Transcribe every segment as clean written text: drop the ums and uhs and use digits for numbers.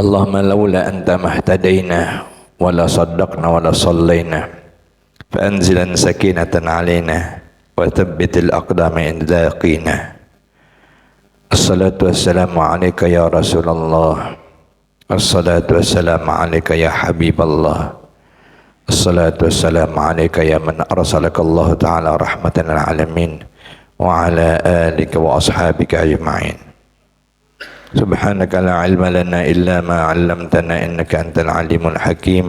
اللهم لولا أنت ما اهتدينا ولا صدقنا ولا صلينا فأنزلا سكينة علينا وثبت الأقدام عند لاقينا. الصلاة والسلام عليك يا رسول الله، الصلاة والسلام عليك يا حبيب الله، الصلاة والسلام عليك يا من أرسلك الله تعالى رحمة للعالمين وعلى آلك وأصحابك أجمعين. سبحانك لا علم لنا إلا ما علمتنا إنك أنت العليم الحكيم،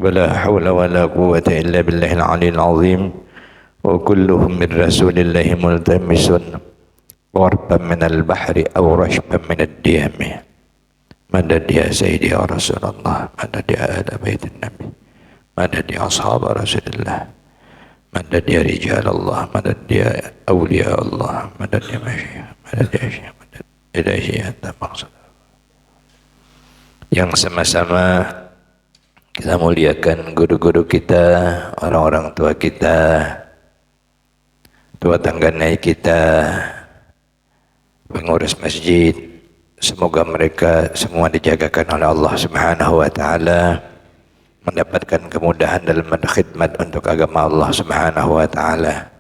ولا حول ولا قوة إلا بالله العلي العظيم. وكلهم من رسول الله ملتمس غربا من البحر أو رشبا من الديم. مدد يا سيدي يا رسول الله، مدد يا أهل بيت النبي، مدد يا أصحاب رسول الله، مدد يا رجال الله، مدد يا أولياء الله، مدد يا مشيخ، مدد يا شيخ، مدد ilahi anta maksud. Yang sama-sama kita muliakan guru-guru kita, orang-orang tua kita, tua tangganai kita, pengurus masjid. Semoga mereka semua dijagakan oleh Allah Subhanahu wa taala, mendapatkan kemudahan dalam berkhidmat untuk agama Allah Subhanahu wa taala.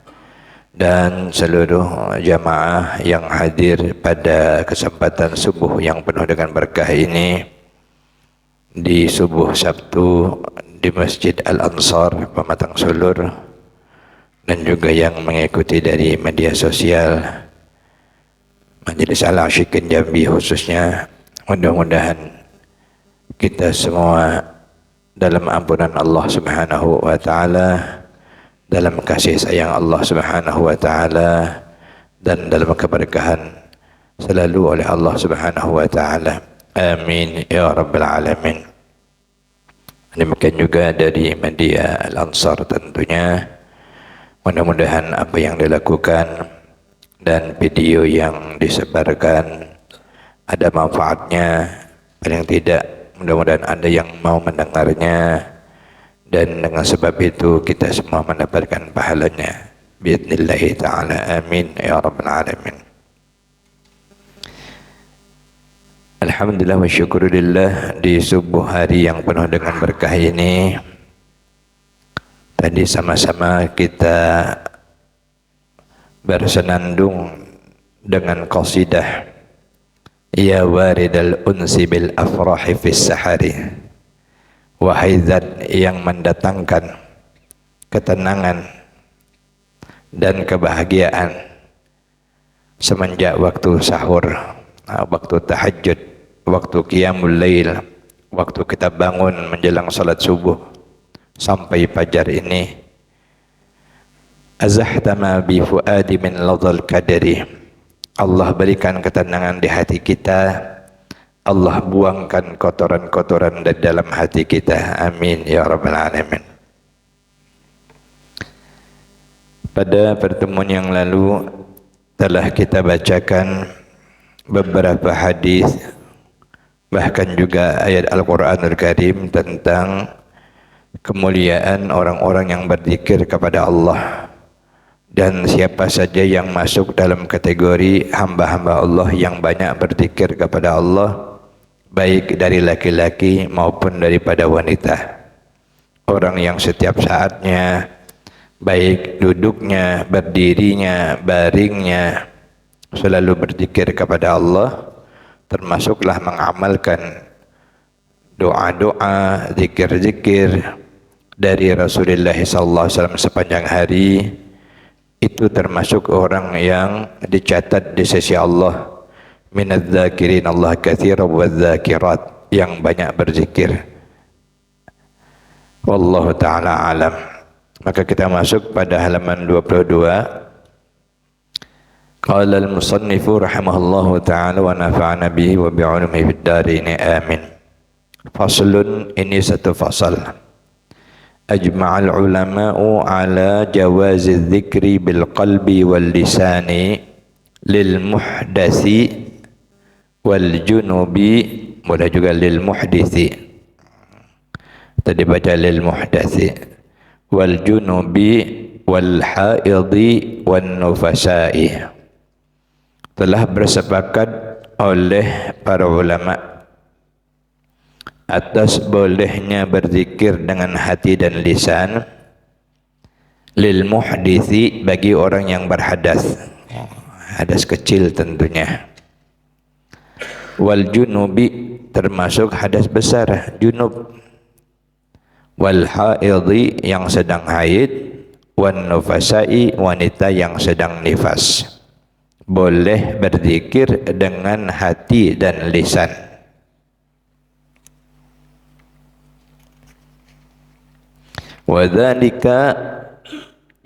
Dan seluruh jamaah yang hadir pada kesempatan subuh yang penuh dengan berkah ini, di subuh Sabtu di Masjid Al-Ansar Pematang Sulur, dan juga yang mengikuti dari media sosial Majelis Al-Asyikin Jambi khususnya. Mudah-mudahan kita semua dalam ampunan Allah Subhanahu wa taala, dalam kasih sayang Allah Subhanahu wa taala, dan dalam keberkahan selalu oleh Allah Subhanahu wa taala. Amin ya rabbal alamin. Demikian juga dari media Al-Ansar tentunya. Mudah-mudahan apa yang dilakukan dan video yang disebarkan ada manfaatnya. Paling tidak mudah-mudahan ada yang mau mendengarnya, dan dengan sebab itu kita semua mendapatkan pahalanya biidznillah ta'ala. Amin ya rabbal alamin. Alhamdulillah wa syukurillah, di subuh hari yang penuh dengan berkah ini tadi sama-sama kita bersenandung dengan qasidah ya waridal unsi bil afrahi fis sahari. Wahai zat yang mendatangkan ketenangan dan kebahagiaan semenjak waktu sahur, waktu tahajud, waktu qiyamul lail, waktu kita bangun menjelang salat subuh sampai fajar ini. Azahtama bi fuadi min ladhal kadari. Allah berikan ketenangan di hati kita. Allah buangkan kotoran-kotoran dari dalam hati kita. Amin ya rabbal alamin. Pada pertemuan yang lalu telah kita bacakan beberapa hadis, bahkan juga ayat Al-Qur'anul Karim tentang kemuliaan orang-orang yang berzikir kepada Allah, dan siapa saja yang masuk dalam kategori hamba-hamba Allah yang banyak berzikir kepada Allah, baik dari laki-laki maupun daripada wanita. Orang yang setiap saatnya, baik duduknya, berdirinya, baringnya, selalu berzikir kepada Allah, termasuklah mengamalkan doa-doa, zikir-zikir dari Rasulullah SAW sepanjang hari. Itu termasuk orang yang dicatat di sisi Allah minadz-dzakirin Allah katsiran wadz-dzakirat, yang banyak berzikir. Wallahu taala alam. Maka kita masuk pada halaman 22. Qala al-musannifu rahimahullahu taala wa nafa'ana bihi wa bi'ulumihi fid dharain amin. Faslun, ini satu fasal. Ajma'al ulama'u ala jawazi dzikri bil qalbi wal lisani lil muhdasi wal junubi, boleh juga lil muhdisi. Tadi baca lil muhdasi. Wal junubi wal haidhi wan nufasai. Telah bersepakat oleh para ulama atas bolehnya berzikir dengan hati dan lisan, lil muhdithi, bagi orang yang berhadas, hadas kecil tentunya, wal junubi, termasuk hadas besar junub, wal haidhi, yang sedang haid, wan nufasai, wanita yang sedang nifas. Boleh berzikir dengan hati dan lisan. Wadzalika,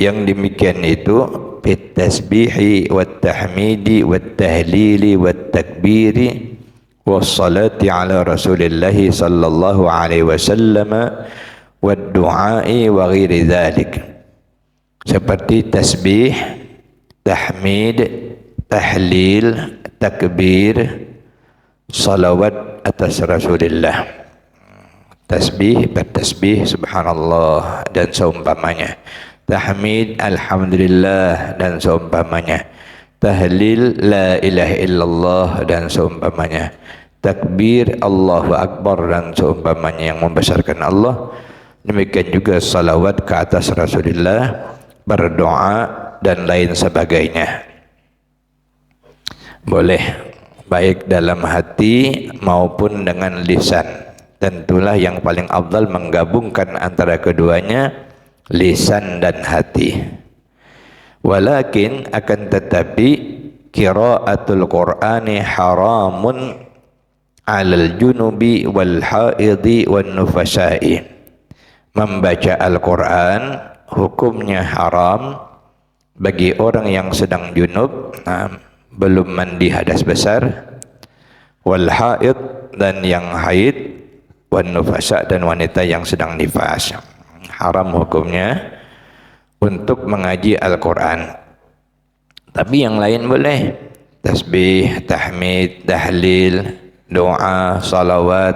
yang demikian itu, fit tasbihi wat tahmidi wat tahlili wat takbiri was salati ala Rasulillah sallallahu alaihi wasallam wad du'ai wa ghairi dzalik. Seperti tasbih, tahmid, tahlil, takbir, salawat atas Rasulullah. Tasbih, bertasbih subhanallah dan seumpamanya, tahmid alhamdulillah dan seumpamanya, tahlil la ilaha illallah dan seumpamanya, takbir Allahu akbar dan seumpamanya yang membesarkan Allah. Demikian juga salawat ke atas Rasulullah, berdoa dan lain sebagainya. Boleh baik dalam hati maupun dengan lisan. Tentulah yang paling afdal menggabungkan antara keduanya, lisan dan hati. Walakin, akan tetapi, qiraatul Qur'ani haramun 'alal junubi wal haidhi wan nufasai. Membaca Al-Qur'an hukumnya haram bagi orang yang sedang junub, belum mandi hadas besar, wal haid, dan yang haid, wan nufasa, dan wanita yang sedang nifas. Haram hukumnya untuk mengaji Al-Quran. Tapi yang lain boleh, tasbih, tahmid, tahlil, doa, salawat,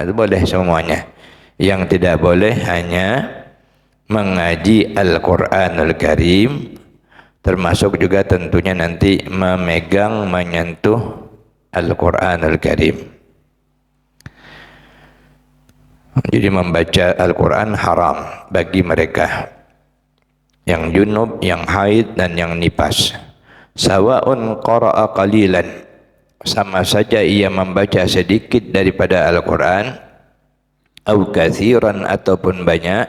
itu boleh semuanya. Yang tidak boleh hanya mengaji Al-Quranul Karim, termasuk juga tentunya nanti memegang, menyentuh Al-Quranul Karim. Jadi membaca Al-Quran haram bagi mereka yang junub, yang haid, dan yang nifas. Sawa'un qara'a qalilan, sama saja ia membaca sedikit daripada Al-Quran, au kathiran, ataupun banyak,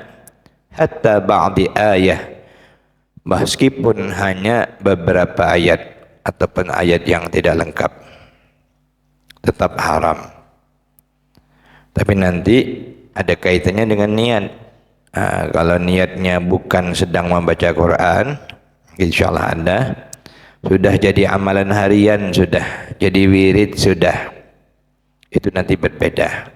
hatta ba'di ayah, meskipun hanya beberapa ayat ataupun ayat yang tidak lengkap, tetap haram. Tapi nanti ada kaitannya dengan niat. Kalau niatnya bukan sedang membaca Quran, insyaallah ada, sudah jadi amalan harian, sudah jadi wirid, sudah, itu nanti berbeda.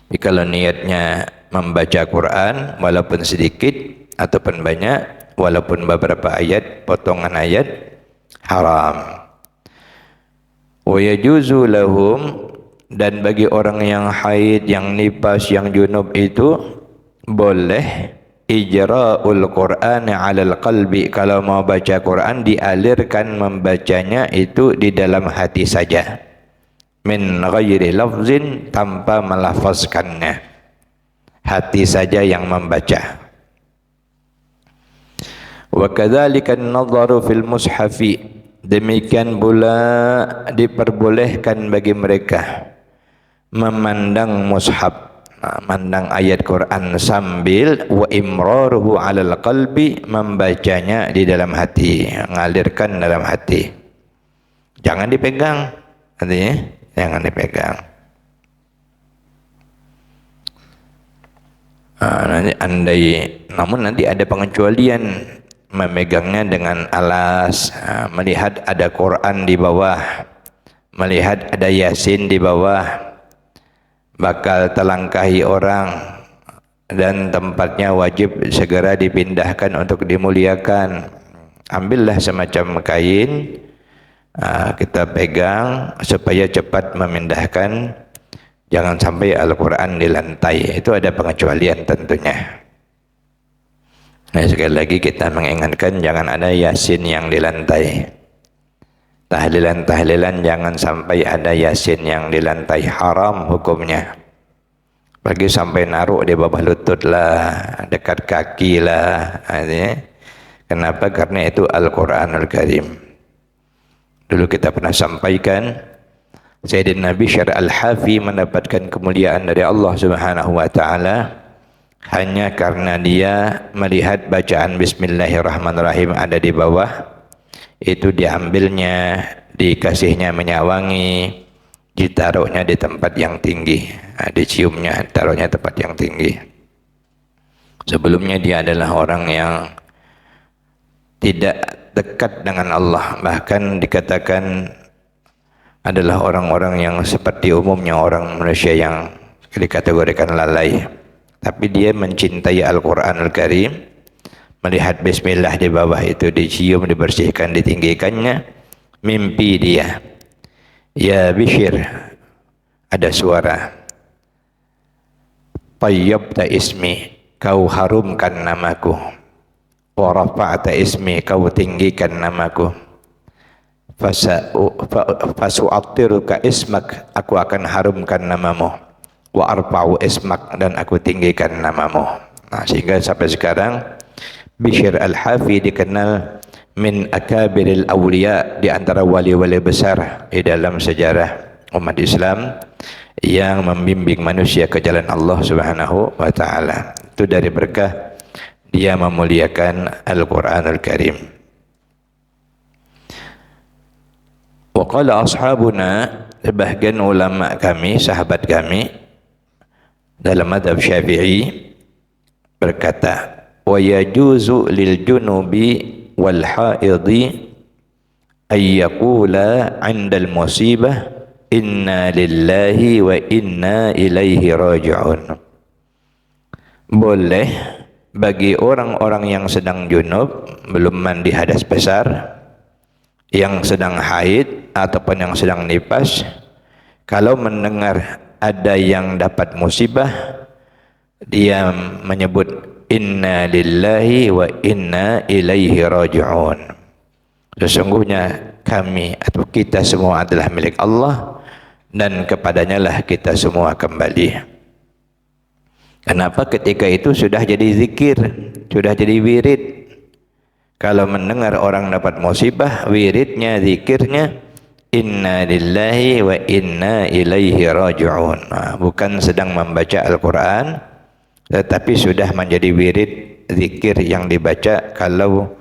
Tapi kalau niatnya membaca Quran walaupun sedikit ataupun banyak, walaupun beberapa ayat, potongan ayat, haram. Wa yajuzu lahum, dan bagi orang yang haid, yang nifas, yang junub itu boleh ijra'ul Qur'an 'alal qalbi, kalau mau baca Quran dialirkan membacanya itu di dalam hati saja, min ghairi lafzin, tanpa melafazkannya, hati saja yang membaca. Wa kadzalika an-nadharu fil mushafi, demikian pula diperbolehkan bagi mereka memandang mushaf, memandang ayat Quran sambil wa imraruhu 'alal qalbi, membacanya di dalam hati, mengalirkan dalam hati. Jangan dipegang, artinya jangan dipegang. Namun nanti ada pengecualian, memegangnya dengan alas, melihat ada Quran di bawah, melihat ada Yasin di bawah, bakal terlangkahi orang dan tempatnya wajib segera dipindahkan untuk dimuliakan. Ambillah semacam kain, kita pegang supaya cepat memindahkan, jangan sampai Al-Quran di lantai. Itu ada pengecualian tentunya. Nah, sekali lagi kita mengingatkan jangan ada Yasin yang di lantai. tahlilan-tahlilan jangan sampai ada yasin yang di lantai, haram hukumnya. Bagi sampai naruh di bawah lutut lah, dekat kaki lah. Kenapa? Karena itu Al-Quranul Karim. Dulu kita pernah sampaikan, Sayyidina Bishr Al-Hafi mendapatkan kemuliaan dari Allah Subhanahu wa taala hanya karena dia melihat bacaan Bismillahirrahmanirrahim ada di bawah, itu diambilnya, dikasihnya minyak wangi, ditaruhnya di tempat yang tinggi, diciumnya, taruhnya tempat yang tinggi. Sebelumnya dia adalah orang yang tidak dekat dengan Allah, bahkan dikatakan adalah orang-orang yang seperti umumnya orang manusia yang dikategorikan lalai. Tapi dia mencintai Al-Quranul Karim, melihat Bismillah di bawah itu dicium, dibersihkan, ditinggikannya, mimpi dia, ya Bishr, ada suara, tayyabta ismi, kau harumkan namaku, wa rafa'ta ismi, kau tinggikan namaku, fasu'attiruka ismak, aku akan harumkan namamu, wa arfa'u ismak, dan aku tinggikan namamu. Nah, sehingga sampai sekarang Bishr Al-Hafi dikenal min akabiril awliya, di antara wali-wali besar di dalam sejarah umat Islam yang membimbing manusia ke jalan Allah Subhanahu wa taala. Itu dari berkah dia memuliakan Al-Quranul Karim. Wa qala ashabuna, sebahagian ulama kami, sahabat kami dalam madhab Syafi'i berkata, wa yajuzu lil junubi wal haidhi ay yaqula 'indal musibah inna lillahi wa inna ilaihi raji'un. Boleh bagi orang-orang yang sedang junub, belum mandi hadas besar, yang sedang haid ataupun yang sedang nifas, kalau mendengar ada yang dapat musibah, dia menyebut inna lillahi wa inna ilaihi raji'un. Sesungguhnya kami atau kita semua adalah milik Allah dan kepadanya lah kita semua kembali. Kenapa? Ketika itu sudah jadi zikir, sudah jadi wirid. Kalau mendengar orang dapat musibah, wiridnya, zikirnya inna lillahi wa inna ilaihi raji'un. Nah, bukan sedang membaca Al-Quran, tetapi sudah menjadi wirid zikir yang dibaca kalau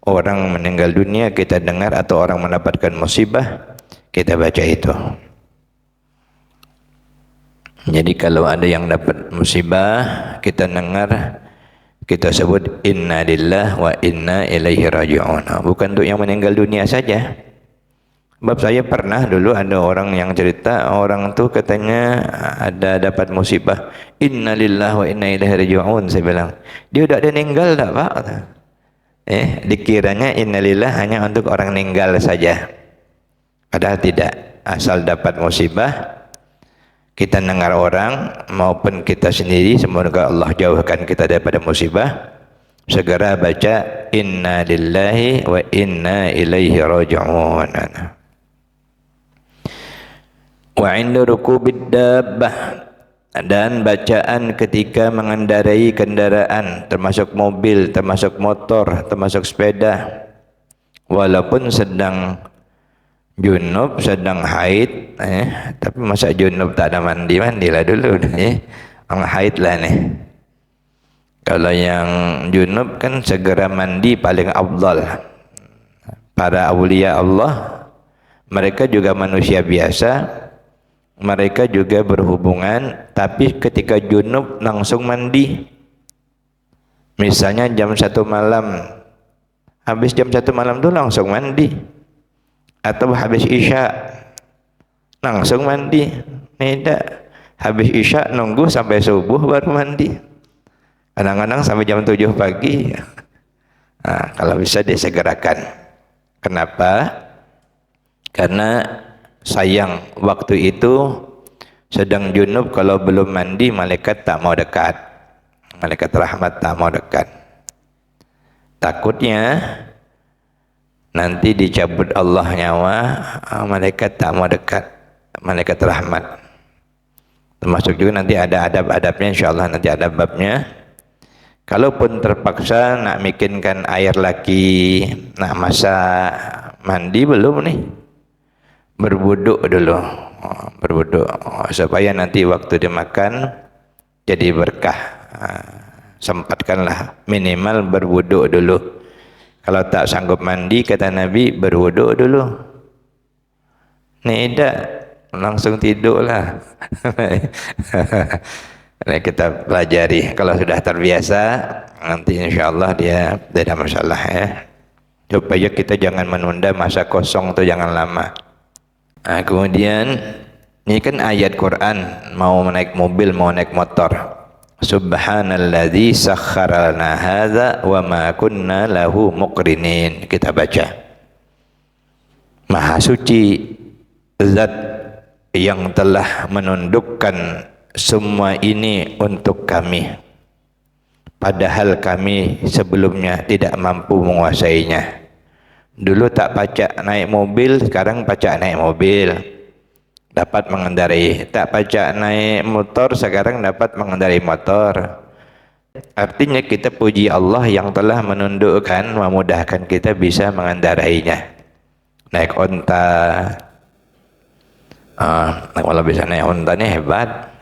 orang meninggal dunia, kita dengar, atau orang mendapatkan musibah, kita baca itu. Jadi kalau ada yang dapat musibah, kita dengar, kita sebut inna lillahi wa inna ilaihi raji'un. Bukan untuk yang meninggal dunia saja. Sebab saya pernah dulu ada orang yang cerita, orang tu katanya ada dapat musibah, inna lillahi wa inna ilaihi raji'un. Saya bilang, dia sudah ada meninggal tak Pak? Dikiranya inna lillahi hanya untuk orang meninggal saja. Padahal tidak. Asal dapat musibah, kita dengar orang maupun kita sendiri, semoga Allah jauhkan kita daripada musibah, segera baca inna lillahi wa inna ilaihi raji'un. Wa 'inda rukubid dabbah, dan bacaan ketika mengendarai kendaraan, termasuk mobil, termasuk motor, termasuk sepeda, walaupun sedang junub, sedang haid, tapi masa junub tak ada mandilah dulu, orang haid lah nih. Kalau yang junub kan segera mandi paling afdal. Para awliya Allah, mereka juga manusia biasa, mereka juga berhubungan, tapi ketika junub langsung mandi. Misalnya jam 1 malam, habis jam 1 malam tu langsung mandi. Atau habis isya langsung mandi. Tidak, habis isya nunggu sampai subuh baru mandi. Kadang-kadang sampai jam 7 pagi. Nah, kalau bisa disegerakan. Kenapa? Karena sayang waktu itu sedang junub, kalau belum mandi malaikat tak mau dekat. Malaikat rahmat tak mau dekat. Takutnya nanti dicabut Allah nyawa, malaikat tak mau dekat, malaikat rahmat. Termasuk juga nanti ada adab-adabnya, insyaallah nanti ada babnya. Kalaupun terpaksa nak bikinkan air lagi, nak masak, mandi belum nih? Berwuduk dulu, berwuduk supaya nanti waktu dimakan jadi berkah. Sempatkanlah minimal berwuduk dulu. Kalau tak sanggup mandi, kata Nabi, berwuduk dulu. Tidak, langsung tidurlah. Nah, kita pelajari. Kalau sudah terbiasa, nanti insyaallah dia tidak ada masalah ya. Supaya kita jangan menunda masa kosong itu, jangan lama. Nah, kemudian ini kan ayat Quran, mau naik mobil, mau naik motor. Subhanalladzi sakhkhara lana hadza wa ma kunna lahu muqrinin. Kita baca. Maha suci zat yang telah menundukkan semua ini untuk kami, padahal kami sebelumnya tidak mampu menguasainya. Dulu tak pacak naik mobil, sekarang pacak naik mobil, dapat mengendarai. Tak pacak naik motor, sekarang dapat mengendarai motor. Artinya kita puji Allah yang telah menundukkan, memudahkan kita bisa mengendarainya. Naik onta, kalau bisa naik onta ini hebat.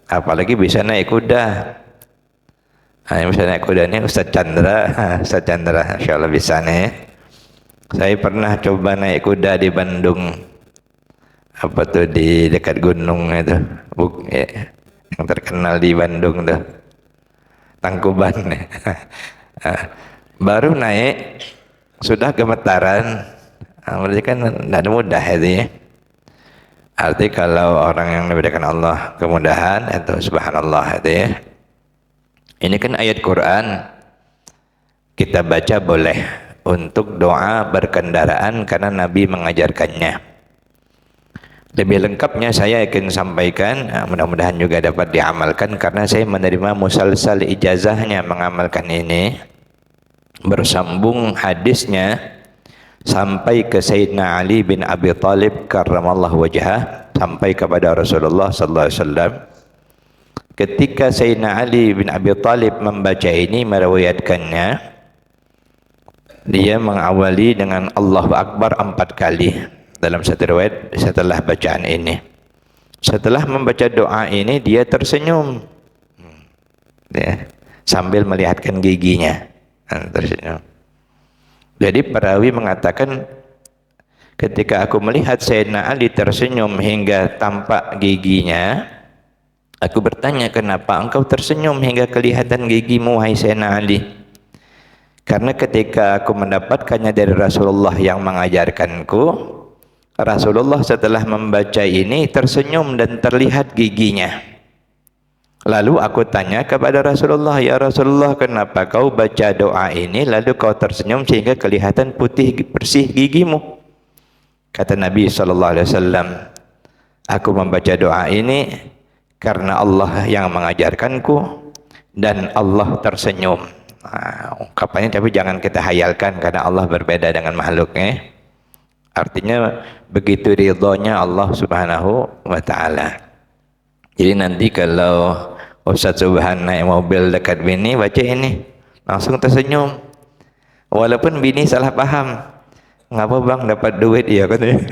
Apalagi bisa naik kuda. Yang bisa naik kuda ini Ustaz Chandra. Ustaz Chandra insyaallah bisa nih. Saya pernah coba naik kuda di Bandung. Apa tuh, di dekat gunung itu. Yang terkenal di Bandung tuh. Tangkuban. Baru naik sudah gemetaran. Berarti kan tidak mudah itu ya. Arti kalau orang yang diberikan Allah kemudahan itu subhanallah itu ya. Ini kan ayat Quran, kita baca boleh untuk doa berkendaraan karena Nabi mengajarkannya. Lebih lengkapnya saya akan sampaikan, mudah-mudahan juga dapat diamalkan karena saya menerima musalsal ijazahnya mengamalkan ini. Bersambung hadisnya sampai ke Sayyidina Ali bin Abi Thalib karramallahu wajhah, sampai kepada Rasulullah sallallahu alaihi wasallam. Ketika Sayyidina Ali bin Abi Thalib membaca ini, meriwayatkannya, dia mengawali dengan Allahu Akbar 4 kali dalam satu riwayat setelah bacaan ini. Setelah membaca doa ini dia tersenyum ya, sambil melihatkan giginya, tersenyum. Jadi perawi mengatakan, ketika aku melihat Sayyidina Ali tersenyum hingga tampak giginya, aku bertanya, kenapa engkau tersenyum hingga kelihatan gigimu, wahai Sayyidina Ali? Karena ketika aku mendapatkannya dari Rasulullah yang mengajarkanku, Rasulullah setelah membaca ini tersenyum dan terlihat giginya. Lalu aku tanya kepada Rasulullah, ya Rasulullah, kenapa kau baca doa ini lalu kau tersenyum sehingga kelihatan putih bersih gigimu? Kata Nabi SAW, aku membaca doa ini karena Allah yang mengajarkanku dan Allah tersenyum. Ungkapannya tapi jangan kita hayalkan karena Allah berbeda dengan makhluknya. Artinya begitu ridhonya Allah Subhanahu wa ta'ala. Jadi nanti kalau Ustaz Subhan naik mobil dekat bini, baca ini, langsung tersenyum. Walaupun bini salah paham, ngapa bang dapat duit ya katanya,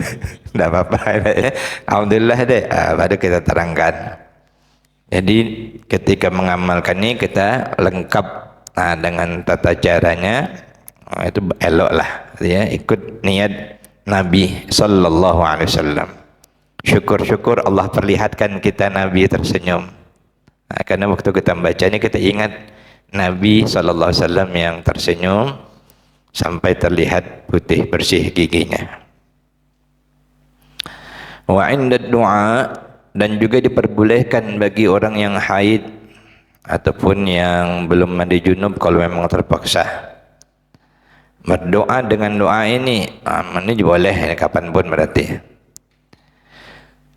tidak apa-apa ya. Alhamdulillah deh, baru kita terangkan. Jadi ketika mengamalkan ini kita lengkap dengan tata caranya, itu elok lah ya, ikut niat Nabi Sallallahu Alaihi Wasallam. Syukur-syukur Allah perlihatkan kita Nabi tersenyum. Karena waktu kita membaca ini kita ingat Nabi Sallallahu Alaihi Wasallam yang tersenyum sampai terlihat putih bersih giginya. Wa inda du'a, dan juga diperbolehkan bagi orang yang haid ataupun yang belum mandi junub kalau memang terpaksa berdoa dengan doa ini. Ini boleh kapanpun berarti.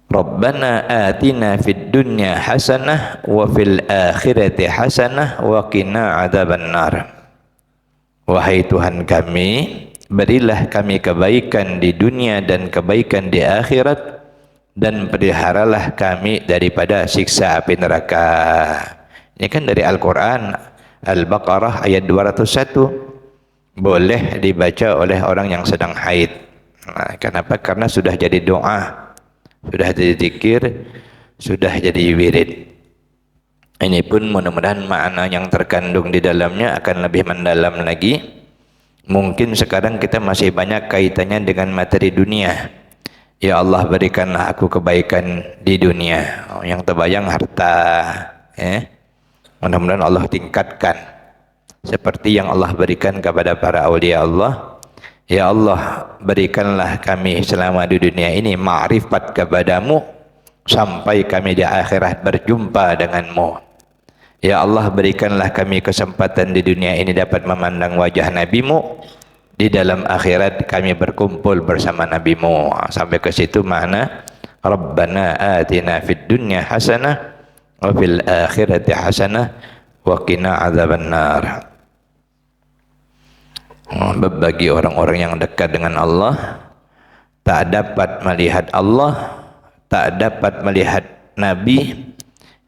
Rabbana atina fid dunya hasanah wa fil akhirati hasanah wa qina adzabannar. Wahai Tuhan kami, berilah kami kebaikan di dunia dan kebaikan di akhirat, dan peliharalah kami daripada siksa api neraka. Ini kan dari Al-Quran, Al-Baqarah ayat 201. Boleh dibaca oleh orang yang sedang haid. Nah, kenapa? Karena sudah jadi doa, sudah jadi zikir, sudah jadi wirid. Ini pun mudah-mudahan makna yang terkandung di dalamnya akan lebih mendalam lagi. Mungkin sekarang kita masih banyak kaitannya dengan materi dunia. Ya Allah, berikanlah aku kebaikan di dunia. Yang terbayang harta. Mudah-mudahan Allah tingkatkan seperti yang Allah berikan kepada para aulia Allah. Ya Allah, berikanlah kami selama di dunia ini ma'rifat kepadamu sampai kami di akhirat berjumpa denganmu. Ya Allah, berikanlah kami kesempatan di dunia ini dapat memandang wajah Nabi-Mu, di dalam akhirat kami berkumpul bersama Nabi-Mu. Sampai ke situ makna Rabbana atina fid dunya hasanah wa fil akhirati hasanah wa qina adzabannar. Bagi orang-orang yang dekat dengan Allah, tak dapat melihat Allah, tak dapat melihat Nabi,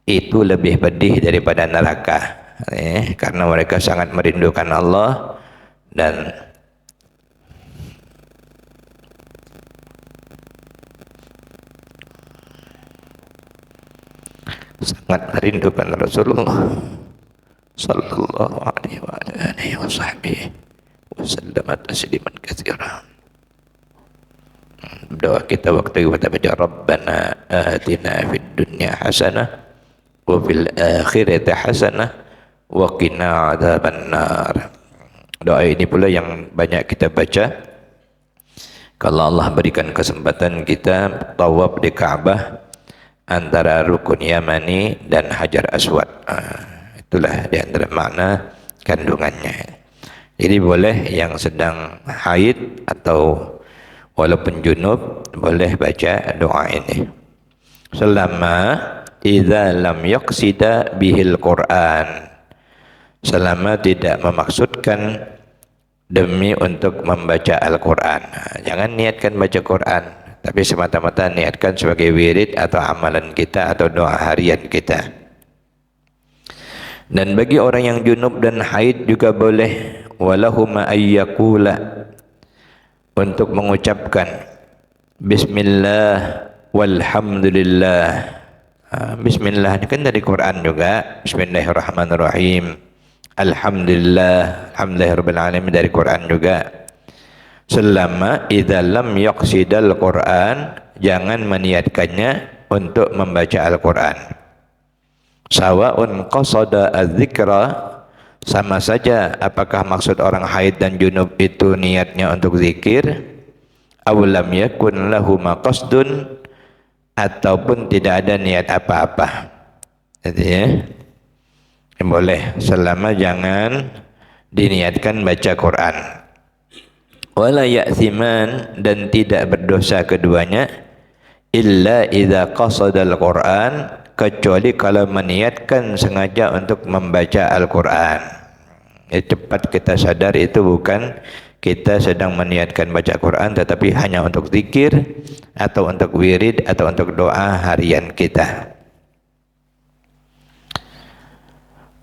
itu lebih pedih daripada neraka. Karena mereka sangat merindukan Allah dan sangat merindukan Rasulullah sallallahu alaihi wa alihi wasallam tasliman katsiran. Doa kita waktu kita baca Rabbana atina fid dunya hasanah wa fil akhirati hasanah wa qina adzabannar. Doa ini pula yang banyak kita baca kalau Allah berikan kesempatan kita tawaf di Ka'bah antara Rukun Yamani dan Hajar Aswad. Itulah di antara makna kandungannya. Jadi boleh yang sedang haid atau walaupun junub boleh baca doa ini. Selama idza lam yaqsida bihil Quran, selama tidak memaksudkan demi untuk membaca Al-Quran. Jangan niatkan baca Quran, tapi semata-mata niatkan sebagai wirid atau amalan kita atau doa harian kita. Dan bagi orang yang junub dan haid juga boleh walahuma ayyakula, untuk mengucapkan bismillah walhamdulillah. Bismillah ini kan dari Quran juga, bismillahirrahmanirrahim, alhamdulillah, alhamdulillahirabbil alamin dari Quran juga. Selama idza lam yaqsidal Quran, jangan meniatkannya untuk membaca Al-Quran. Sawa'un qasada adz-dzikra, sama saja apakah maksud orang haid dan junub itu niatnya untuk zikir, aw lam yakun lahu maqsdun, ataupun tidak ada niat apa-apa. Jadi ya, boleh selama jangan diniatkan baca Quran. Wala ya'thiman, dan tidak berdosa keduanya, illa idza qasadal Quran, kecuali kalau meniatkan sengaja untuk membaca Al-Quran. Cepat kita sadar itu bukan kita sedang meniatkan baca Quran, tetapi hanya untuk zikir atau untuk wirid atau untuk doa harian kita.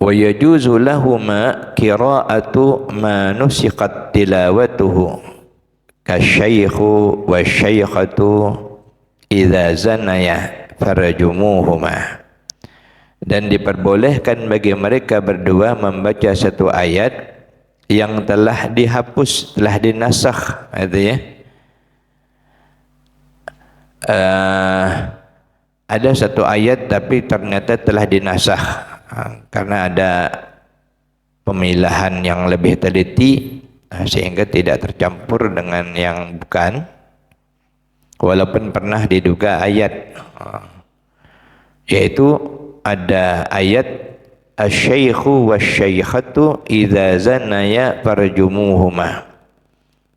Wa yajuzu lahuma qira'atu ma nusiqat tilawatuhu kasyaykhu wasyaykhatu idza zanaya farjumuhuma. Dan diperbolehkan bagi mereka berdua membaca satu ayat yang telah dihapus, telah dinasakh, itu ya. Ada satu ayat tapi ternyata telah dinasakh karena ada pemilahan yang lebih teliti sehingga tidak tercampur dengan yang bukan, walaupun pernah diduga ayat, yaitu ada ayat asy-syaikhu wasyaikhatu idza zanaya farjumuhuma.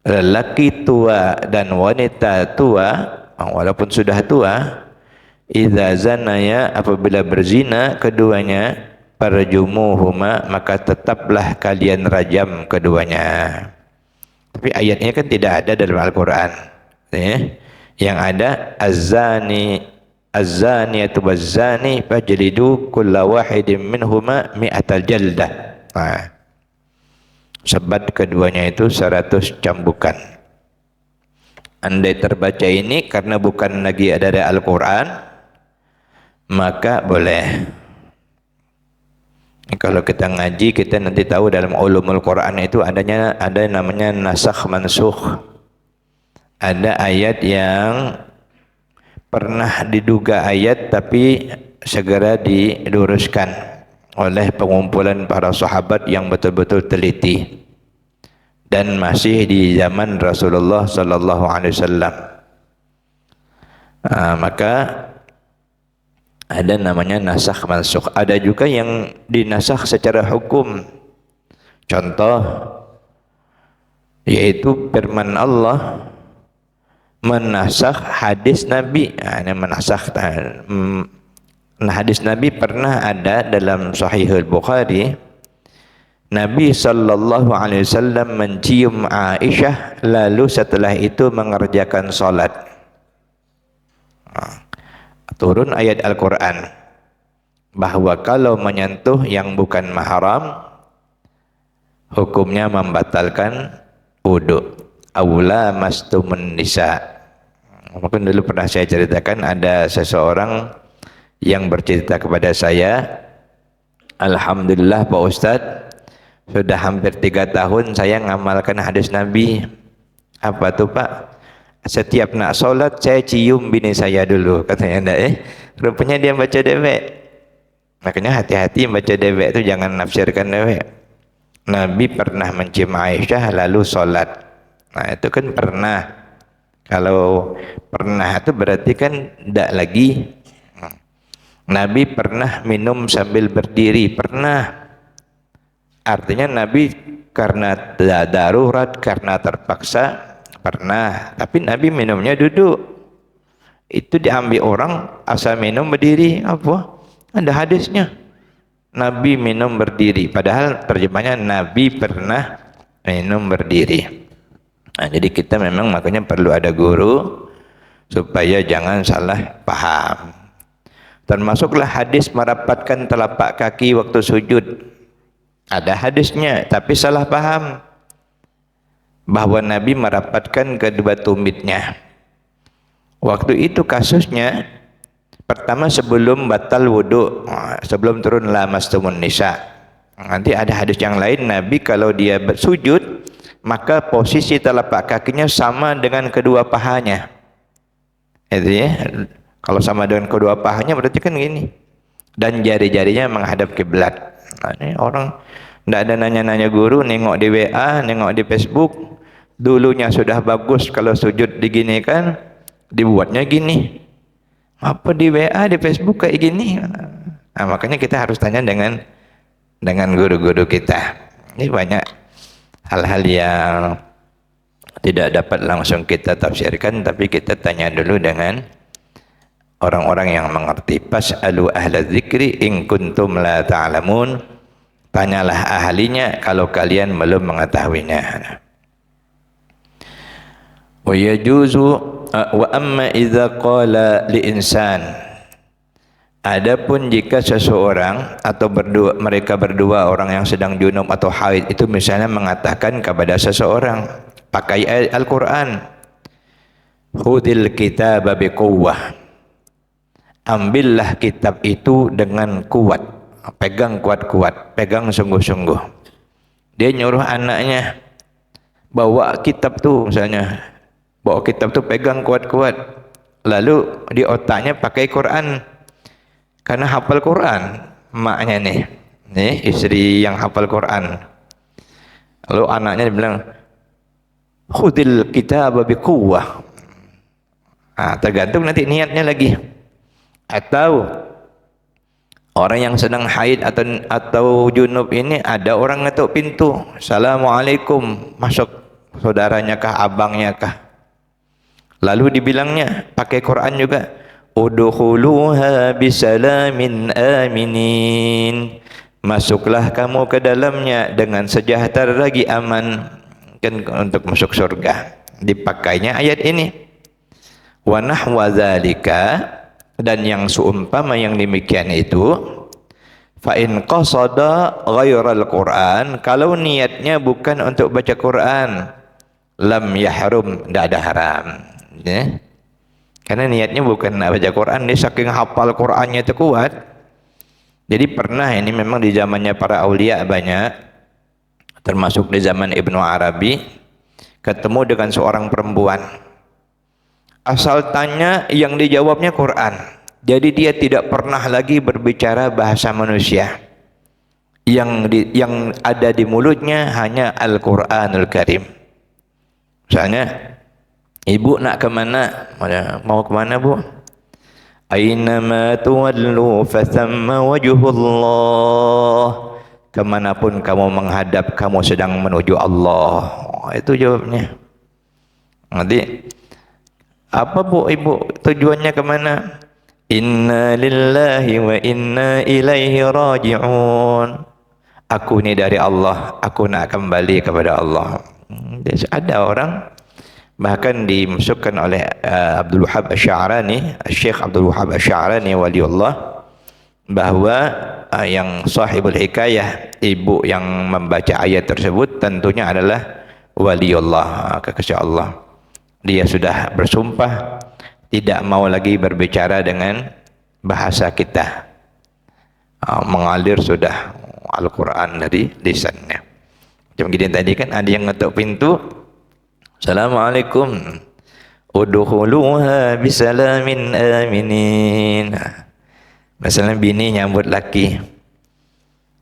Lelaki tua dan wanita tua, walaupun sudah tua, idza zanaya, apabila berzina keduanya, farjumuhuma, maka tetaplah kalian rajam keduanya. Tapi ayatnya kan tidak ada dalam Al-Quran. Ya. Yang ada az-zaniyatu waz-zani fajlidu kulla wahidin minhuma mi'atal jaldah. Nah, sebat keduanya itu 100 cambukan. Andai terbaca ini karena bukan lagi ada dari Al-Quran, maka boleh. Kalau kita ngaji, kita nanti tahu dalam ulumul Quran itu ada namanya nasakh mansukh. Ada ayat yang pernah diduga ayat tapi segera diluruskan oleh pengumpulan para sahabat yang betul-betul teliti dan masih di zaman Rasulullah sallallahu alaihi wasallam. Maka ada namanya nasakh mansukh. Ada juga yang dinasakh secara hukum. Contoh yaitu firman Allah menasakh hadis Nabi. Ini menasakh. Hadis Nabi pernah ada dalam Sahih Al-Bukhari. Nabi sallallahu alaihi wasallam mencium Aisyah lalu setelah itu mengerjakan salat. Turun ayat Al-Quran bahwa kalau menyentuh yang bukan mahram hukumnya membatalkan wudu. Aula mastumun nisa. Mungkin dulu pernah saya ceritakan ada seseorang yang bercerita kepada saya, alhamdulillah Pak Ustadz, sudah hampir 3 tahun saya ngamalkan hadis Nabi. Apa tuh Pak? Setiap nak solat saya cium bini saya dulu, katanya. Rupanya dia baca dewek. Makanya hati-hati baca dewek itu, jangan nafsirkan dewek. Nabi pernah mencium Aisyah lalu solat. Nah itu kan pernah. Kalau pernah itu berarti kan tidak lagi. Nabi pernah minum sambil berdiri, pernah. Artinya Nabi karena darurat, karena terpaksa, pernah. Tapi Nabi minumnya duduk. Itu diambil orang asal minum berdiri. Apa? Ada hadisnya. Nabi minum berdiri. Padahal terjemahnya Nabi pernah minum berdiri. Nah, jadi kita memang makanya perlu ada guru supaya jangan salah paham. Termasuklah hadis merapatkan telapak kaki waktu sujud. Ada hadisnya, tapi salah paham bahwa Nabi merapatkan kedua tumitnya. Waktu itu kasusnya pertama sebelum batal wudu, sebelum turun la mastumun nisa. Nanti ada hadis yang lain, Nabi kalau dia bersujud maka posisi telapak kakinya sama dengan kedua pahanya. Itu ya. Kalau sama dengan kedua pahanya berarti kan gini. Dan jari-jarinya menghadap kiblat. Nah, ini orang tidak ada nanya-nanya guru, nengok di WA, nengok di Facebook. Dulunya sudah bagus kalau sujud diginikan, dibuatnya gini. Apa di WA, di Facebook kayak gini? Nah, makanya kita harus tanya dengan guru-guru kita. Ini banyak hal-hal yang tidak dapat langsung kita tafsirkan, tapi kita tanya dulu dengan orang-orang yang mengerti. Fas'alu ahla dzikri in kuntum la ta'lamun. Tanyalah ahlinya kalau kalian belum mengetahuinya. Wa yajuzu wa amma idza qala li insan. Adapun jika seseorang atau mereka berdua orang yang sedang junub atau haid itu misalnya mengatakan kepada seseorang, pakai ayat Al-Qur'an, khudil kitaba biquwwah. Ambillah kitab itu dengan kuat, pegang kuat-kuat, pegang sungguh-sungguh. Dia nyuruh anaknya bawa kitab tuh, misalnya bawa kitab tuh pegang kuat-kuat, lalu di otaknya pakai Quran karena hafal Quran maknya nih istri yang hafal Quran. Lalu anaknya bilang khudil kitaba biquwwah. Tergantung nanti niatnya lagi. Atau orang yang sedang haid atau junub ini ada orang ngetuk pintu, assalamualaikum, masuk saudaranya kah, abangnya kah, lalu dibilangnya pakai Quran juga, udkhuluha bisalamin aminin, masuklah kamu ke dalamnya dengan sejahtera lagi aman. kan untuk masuk surga. Dipakainya ayat ini. Wa nahwa dzalika, dan yang seumpama yang demikian itu, fa in qasada ghairal Qur'an, kalau niatnya bukan untuk baca Quran, lam yahrum, tidak ada haram, ya. Karena niatnya bukan nak baca Quran, dia saking hafal Qurannya itu kuat. Jadi pernah ini memang di zamannya para aulia banyak, termasuk di zaman Ibnu Arabi, ketemu dengan seorang perempuan. Asal tanya, yang dijawabnya Quran. Jadi dia tidak pernah lagi berbicara bahasa manusia. Yang ada di mulutnya hanya Al-Quranul Karim. Misalnya, ibu nak ke mana? Mau ke mana, Bu? Ainama tuwallu fathamma wajhullah. Kemanapun kamu menghadap, kamu sedang menuju Allah. Itu jawabnya. Nanti, apa Bu, ibu tujuannya ke mana? Inna lillahi wa inna ilaihi raji'un. Aku ini dari Allah, aku nak kembali kepada Allah. Ada orang, bahkan dimasukkan oleh Abdul Wahab Asy-Sya'rani, Syekh Abdul Wahab Asy-Sya'rani waliullah, bahwa yang sahibul hikayah, ibu yang membaca ayat tersebut tentunya adalah waliullah, kekasih Allah. Dia sudah bersumpah tidak mau lagi berbicara dengan bahasa kita, mengalir sudah Al-Quran dari lisannya. Macam gini tadi kan ada yang ngetuk pintu, Assalamualaikum, udkhuluha bisalamin aminin. Misalnya bini nyambut laki,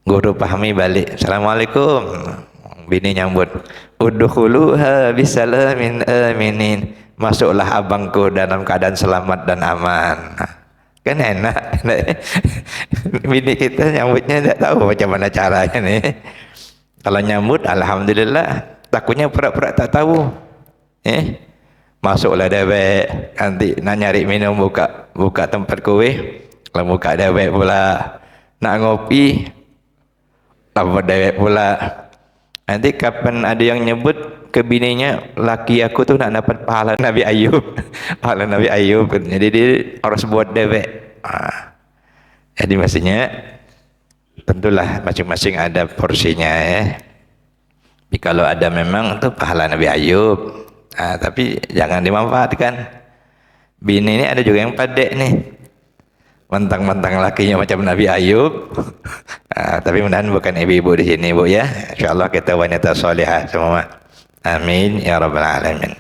guru pahami balik, Assalamualaikum. Bini nyambut, udkhuluha bisalamin aminin. Masuklah abangku dalam keadaan selamat dan aman. Kan enak. Bini kita nyambutnya tidak tahu macam mana caranya nih. Kalau nyambut, alhamdulillah. Takutnya pura-pura tak tahu. Masuklah dewek, nanti nak nyari minum, buka tempat kuih, kalau buka dewek pula. Nak ngopi, apa dewek pula. Nanti kapan ada yang nyebut ke bininya, laki aku tu nak dapat pahala Nabi Ayub. Pahala Nabi Ayub. Jadi dia harus buat dewek. Jadi mestinya tentulah masing-masing ada porsinya, ya. Tapi kalau ada memang tu pahala Nabi Ayub. Tapi jangan dimanfaatkan. Bini ini ada juga yang padek nih, mentang-mentang lakinya macam Nabi Ayub. Tapi mudah-mudahan bukan ibu-ibu di sini, Bu, ya. InsyaAllah kita wanita solehah semua. Amin ya rabbal alamin.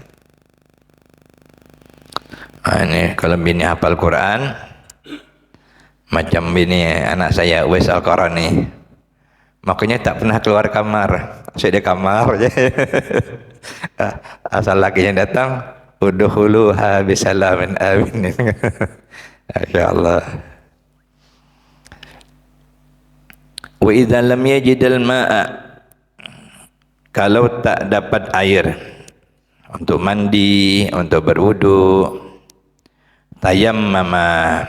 Ini kalau bini hafal Quran, macam bini anak saya Uwais Al-Qarani, makanya tak pernah keluar kamar, saya di kamar aja. Asal lakinya datang, udkhuluha bisalamin amin. Masyaallah. Wa idza lam yajidal ma'a, kalau tak dapat air untuk mandi, untuk berwudu, tayammama,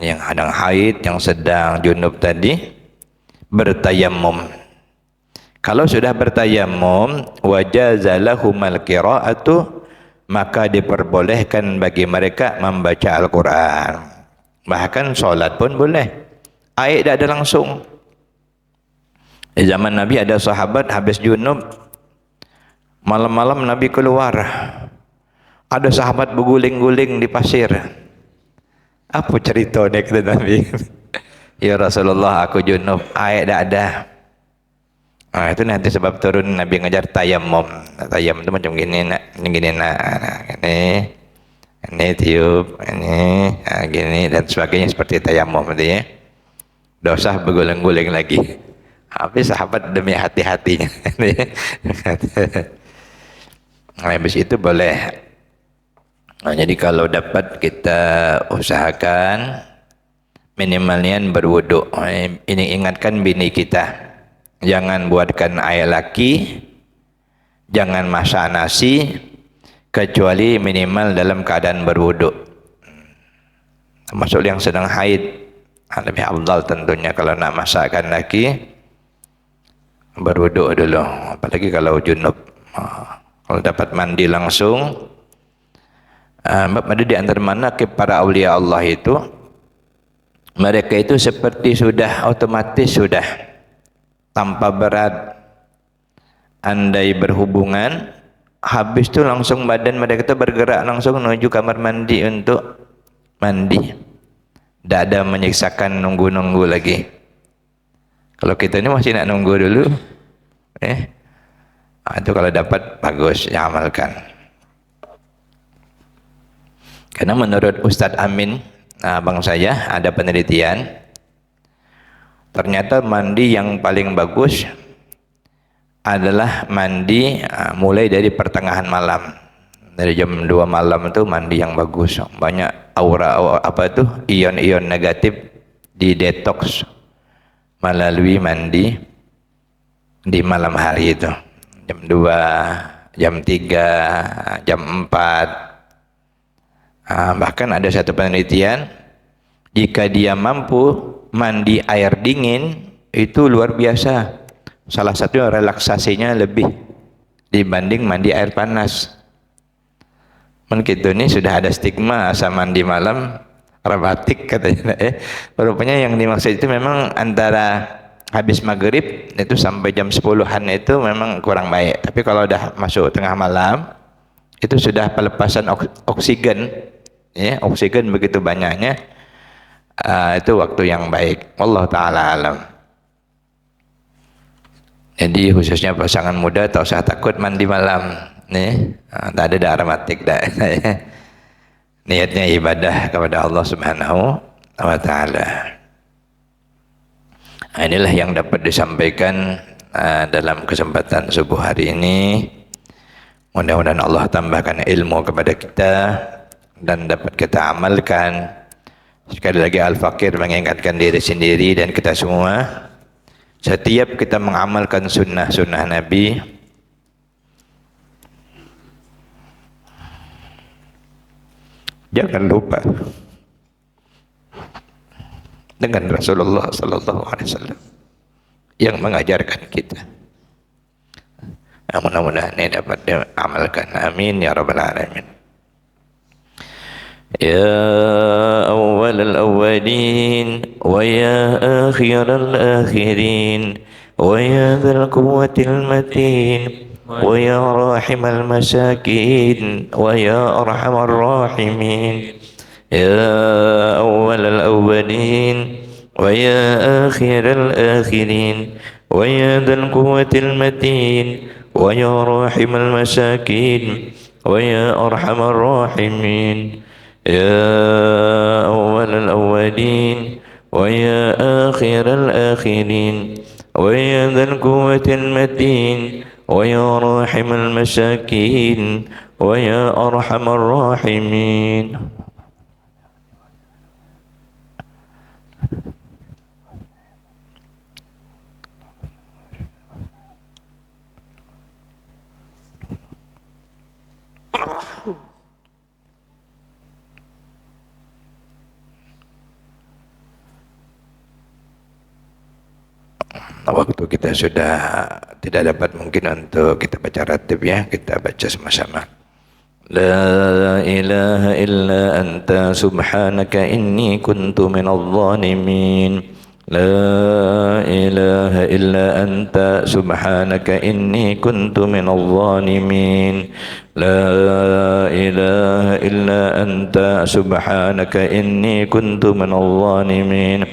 yang hadang haid, yang sedang junub tadi, bertayammum. Kalau sudah bertayammum, wajaza lahumal qira'atu, maka diperbolehkan bagi mereka membaca Al-Quran. Bahkan solat pun boleh. Air tak ada langsung. Di zaman Nabi ada sahabat habis junub, malam-malam Nabi keluar, ada sahabat berguling-guling di pasir. Apa cerita ni, kata Nabi? Ya Rasulullah, aku junub, air tak ada. Itu nanti sebab turun Nabi ngajar tayammum. Tayammum itu macam gini, ini tiup, ini gini dan sebagainya, seperti tayammum itu, ya. Dosa berguling-guling lagi. Habis sahabat demi hati-hatinya. Habis itu boleh. Jadi kalau dapat kita usahakan minimalnya berwudu. Ini ingatkan bini kita, jangan buatkan air laki, jangan masak nasi, kecuali minimal dalam keadaan berwudu. Termasuk yang sedang haid, lebih afdal tentunya kalau nak masakkan laki, berwudu dulu, apalagi kalau junub. Kalau dapat mandi langsung, ada di antara manaqib para aulia Allah itu, mereka itu seperti sudah otomatis sudah tanpa berat, andai berhubungan, habis itu langsung badan mereka itu bergerak langsung menuju kamar mandi untuk mandi. Tidak ada menyiksakan nunggu-nunggu lagi. Kalau kita ini masih nak nunggu dulu, itu kalau dapat bagus, ya amalkan. Karena menurut Ustadz Amin, abang saya, ada penelitian, ternyata mandi yang paling bagus adalah mandi mulai dari pertengahan malam. Dari jam 2 malam itu mandi yang bagus. Banyak ion-ion negatif di detox melalui mandi di malam hari itu. Jam 2, jam 3, jam 4. Bahkan ada satu penelitian, jika dia mampu mandi air dingin, itu luar biasa. Salah satu relaksasinya lebih dibanding mandi air panas. Kita ini sudah ada stigma asal mandi malam rematik katanya. Rupanya yang dimaksud itu memang antara habis maghrib itu sampai jam 10-an itu memang kurang baik. Tapi kalau udah masuk tengah malam, itu sudah pelepasan oksigen, ya, oksigen begitu banyaknya, itu waktu yang baik. Wallahu ta'ala alam. Jadi khususnya pasangan muda tak usah takut mandi malam, nih, tak ada dramatik dah. Niatnya ibadah kepada Allah Subhanahu wa Ta'ala. Inilah yang dapat disampaikan dalam kesempatan subuh hari ini. Mudah-mudahan Allah tambahkan ilmu kepada kita dan dapat kita amalkan. Sekali lagi Al-Fakir mengingatkan diri sendiri dan kita semua, setiap kita mengamalkan sunnah-sunnah Nabi, jangan lupa dengan Rasulullah sallallahu alaihi wasallam yang mengajarkan kita. Mudah-mudahan ini dapat diamalkan. Amin ya rabbal alamin. Ya awwalal awwalin wa ya akhiral akhirin wa ya dzal quwwatil matin wa ya rahimal masakin wa ya arhamar rahimin. Ya awwalal awwalin wa ya akhiral akhirin wa ya dzal quwwatil matin wa ya rahimal masakin wa ya arhamar rahimin. Ya awwalal awwalin wa ya akhiral akhirin wa ya dzal quwwatil matin wa ya rahimal masakin wa ya arhamar rahimin. Waktu kita sudah tidak dapat mungkin untuk kita baca ratib, ya, kita baca sama-sama. La ilaha illa anta subhanaka inni kuntu minadh dhalimin. La ilaha illa anta subhanaka inni kuntu minadh dhalimin. La ilaha illa anta subhanaka inni kuntu minadh dhalimin.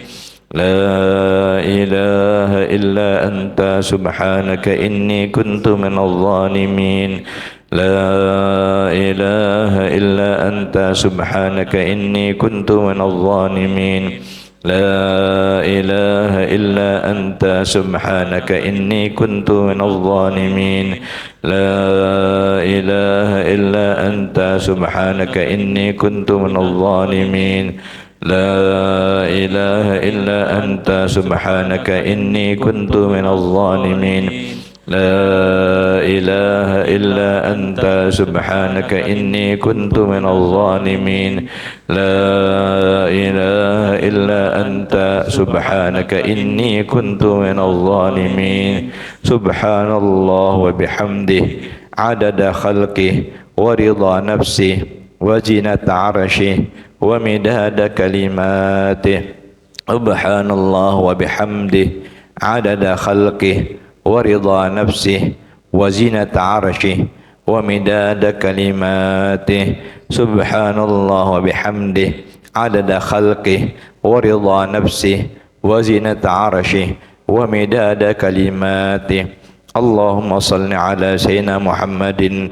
La ilaha illa anta subhanaka inni kuntu minadh dhalimin. La ilaha illa anta subhanaka inni kuntu minadh dhalimin. La ilaha illa anta subhanaka inni kuntu minadh dhalimin. La ilaha illa anta subhanaka inni kuntu minadh dhalimin. La ilaha illa anta subhanaka inni kuntu minadh dhalimin. La ilaha illa anta subhanaka inni kuntu minadh dhalimin. La ilaha illa anta subhanaka inni kuntu minadh dhalimin. Subhanallah wa bihamdihi عدد خلقه ورضا نفسه وزنة عرشه ومداد كلماته سبحان الله وبحمده عدد خلقه ورضا نفسه وزنة عرشه ومداد كلماته سبحان الله وبحمده عدد خلقه ورضا نفسه وزنة عرشه ومداد كلماته اللهم صل على سيدنا محمد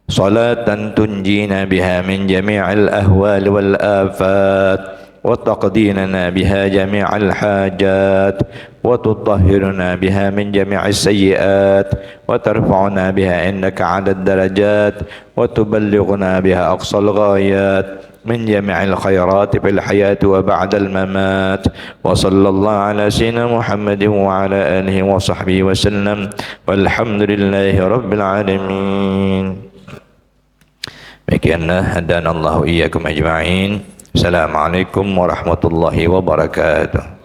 صلاة تنجينا بها من جميع الأهوال والآفات وتقضينا بها جميع الحاجات وتطهرنا بها من جميع السيئات وترفعنا بها عندك على الدرجات وتبلغنا بها أقصى الغايات من جميع الخيرات في الحياة وبعد الممات وصلى الله على سيدنا محمد وعلى آله وصحبه وسلم والحمد لله رب العالمين. Demikianlah hadanallahu iyyakum ajma'in. Assalamualaikum warahmatullahi wabarakatuh.